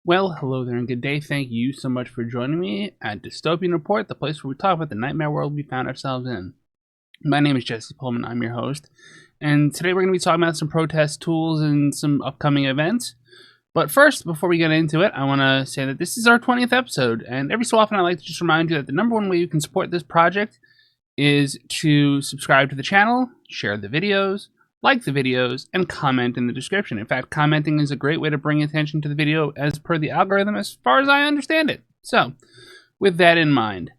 Well, hello there and good day. Thank you so much for joining me at Dystopian Report, the place where we talk about the nightmare world we found ourselves in. My name is Jesse Pullman, I'm your host, and today we're going to be talking about some protest tools and some upcoming events. But first, before we get into it, I want to say that this is our 20th episode, and every so often I like to just remind you that the number one way you can support this project is to subscribe to the channel, share the videos, like the videos, and comment in the description. In fact, commenting is a great way to bring attention to the video as per the algorithm as far as I understand it. So, with that in mind,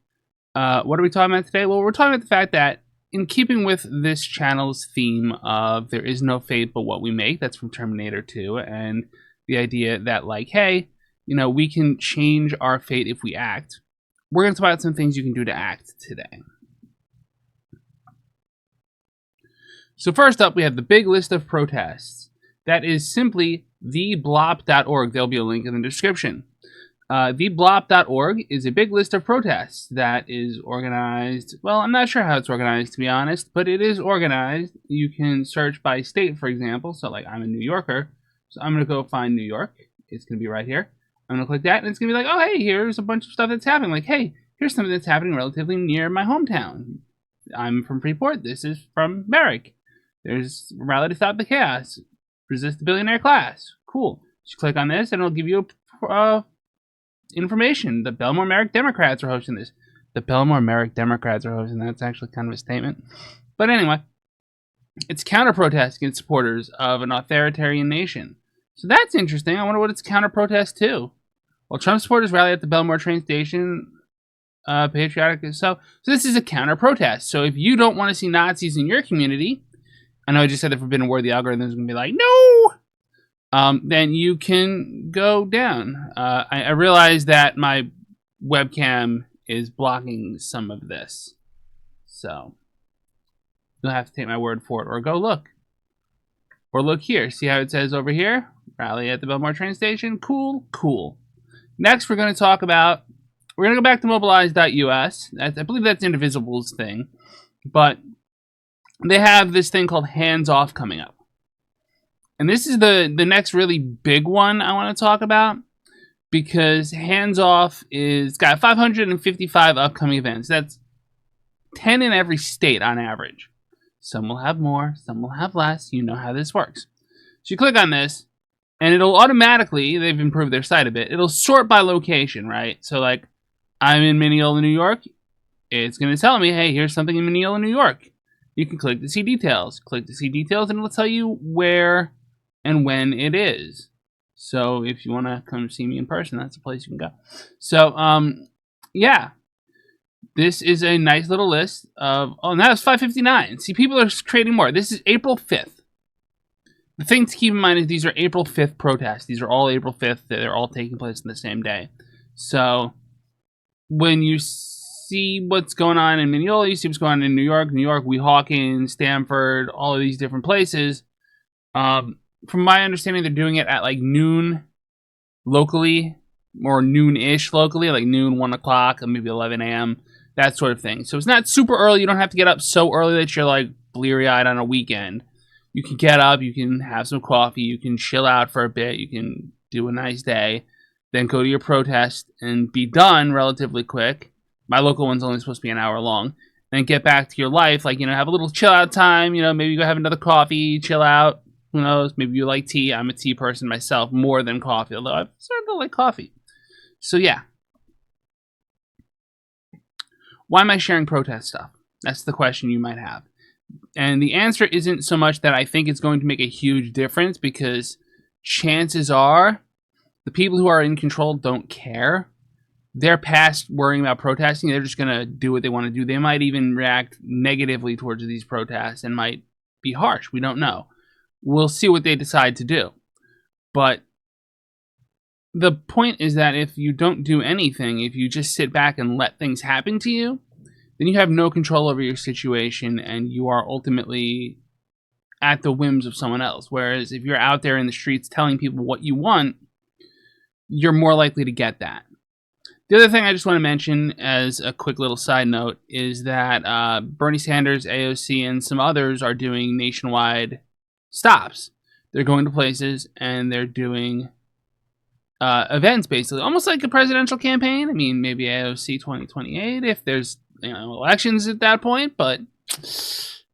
what are we talking about today? Well, we're talking about the fact that in keeping with this channel's theme of there is no fate but what we make, that's from Terminator 2, and the idea that, like, hey, we can change our fate if we act. We're going to talk about some things you can do to act today. So first up, we have the big list of protests. That is simply theblop.org. There'll be a link in the description. Theblop.org is a big list of protests that is organized. Well, I'm not sure how it's organized, to be honest, but it is organized. You can search by state, for example. So, like, I'm a New Yorker, so I'm going to go find New York. It's going to be right here. I'm going to click that, and it's going to be like, oh, hey, here's a bunch of stuff that's happening. Like, hey, here's something that's happening relatively near my hometown. I'm from Freeport. This is from Merrick. There's rally to stop the chaos. Resist the billionaire class. Cool. Just click on this and it'll give you information. The Belmore Merrick Democrats are hosting this. The Belmore Merrick Democrats are hosting. That's actually kind of a statement. But anyway, it's counter-protest against supporters of an authoritarian nation. So that's interesting. I wonder what it's counter-protest to. Well, Trump supporters rally at the Belmore train station. Patriotic. So this is a counter-protest. So if you don't want to see Nazis in your community, I know I just said the forbidden word, the algorithm is going to be like, no! Then you can go down. I realize that my webcam is blocking some of this. So, you'll have to take my word for it, or go look. Or look here. See how it says over here? Rally at the Belmore train station. Cool, cool. Next, we're going to talk about, we're going to go back to mobilize.us. I believe that's Indivisible's thing. But they have this thing called Hands Off coming up. And this is the next really big one I want to talk about, because Hands Off is got 555 upcoming events. That's 10 in every state on average. Some will have more, some will have less. You know how this works. So you click on this, and it'll automatically, they've improved their site a bit, it'll sort by location, right? So, like, I'm in Mineola, New York. It's going to tell me, hey, here's something in Mineola, New York. You can click to see details. Click to see details, and it'll tell you where and when it is. So if you want to come see me in person, that's the place you can go. So, yeah. This is a nice little list of... Oh, and that was 559. See, people are creating more. This is April 5th. The thing to keep in mind is these are April 5th protests. These are all April 5th. They're all taking place on the same day. So, when you see what's going on in Mineola, you see what's going on in New York, Weehawken, Stamford, all of these different places. From my understanding, they're doing it at like noon locally, or noon-ish locally, like noon, 1 o'clock, or maybe 11 a.m., that sort of thing. So it's not super early. You don't have to get up so early that you're like bleary-eyed on a weekend. You can get up, you can have some coffee, you can chill out for a bit, you can do a nice day, then go to your protest and be done relatively quick. My local one's only supposed to be an hour long. And get back to your life, like, have a little chill out time, maybe go have another coffee, chill out. Who knows? Maybe you like tea. I'm a tea person myself more than coffee, although I've started to like coffee. So, yeah. Why am I sharing protest stuff? That's the question you might have. And the answer isn't so much that I think it's going to make a huge difference, because chances are the people who are in control don't care. They're past worrying about protesting. They're just going to do what they want to do. They might even react negatively towards these protests and might be harsh. We don't know. We'll see what they decide to do. But the point is that if you don't do anything, if you just sit back and let things happen to you, then you have no control over your situation, and you are ultimately at the whims of someone else. Whereas if you're out there in the streets telling people what you want, you're more likely to get that. The other thing I just want to mention as a quick little side note is that Bernie Sanders, AOC, and some others are doing nationwide stops. They're going to places and they're doing events, basically, almost like a presidential campaign. I mean, maybe AOC 2028 if there's elections at that point, but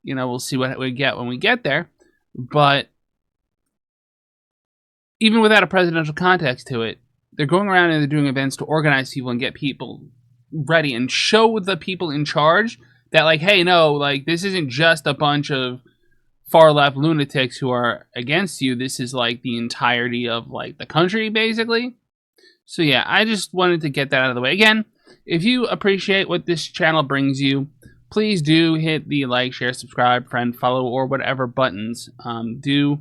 we'll see what we get when we get there. But even without a presidential context to it, they're going around and they're doing events to organize people and get people ready and show the people in charge that, like, hey, no, like, this isn't just a bunch of far left lunatics who are against you. This is like the entirety of like the country, basically. So yeah, I just wanted to get that out of the way. Again, if you appreciate what this channel brings you, please do hit the like, share, subscribe, friend, follow, or whatever buttons. Do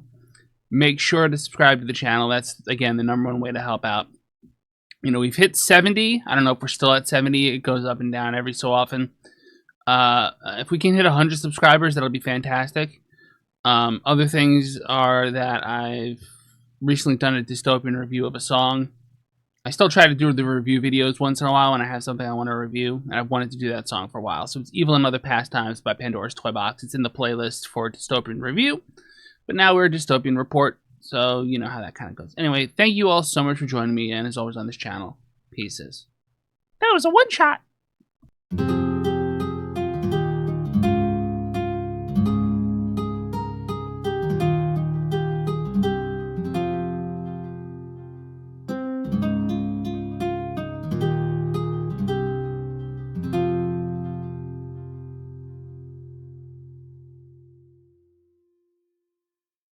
make sure to subscribe to the channel. That's, again, the #1 way to help out. We've hit 70. I don't know if we're still at 70. It goes up and down every so often. If we can hit 100 subscribers, that'll be fantastic. Other things are that I've recently done a dystopian review of a song. I still try to do the review videos once in a while when I have something I want to review, and I've wanted to do that song for a while. So it's Evil and Other Pastimes by Pandora's Toy Box. It's in the playlist for dystopian review, but now we're a dystopian report, so you know how that kind of goes. Anyway, thank you all so much for joining me, and as always on this channel, pieces. That was a one-shot.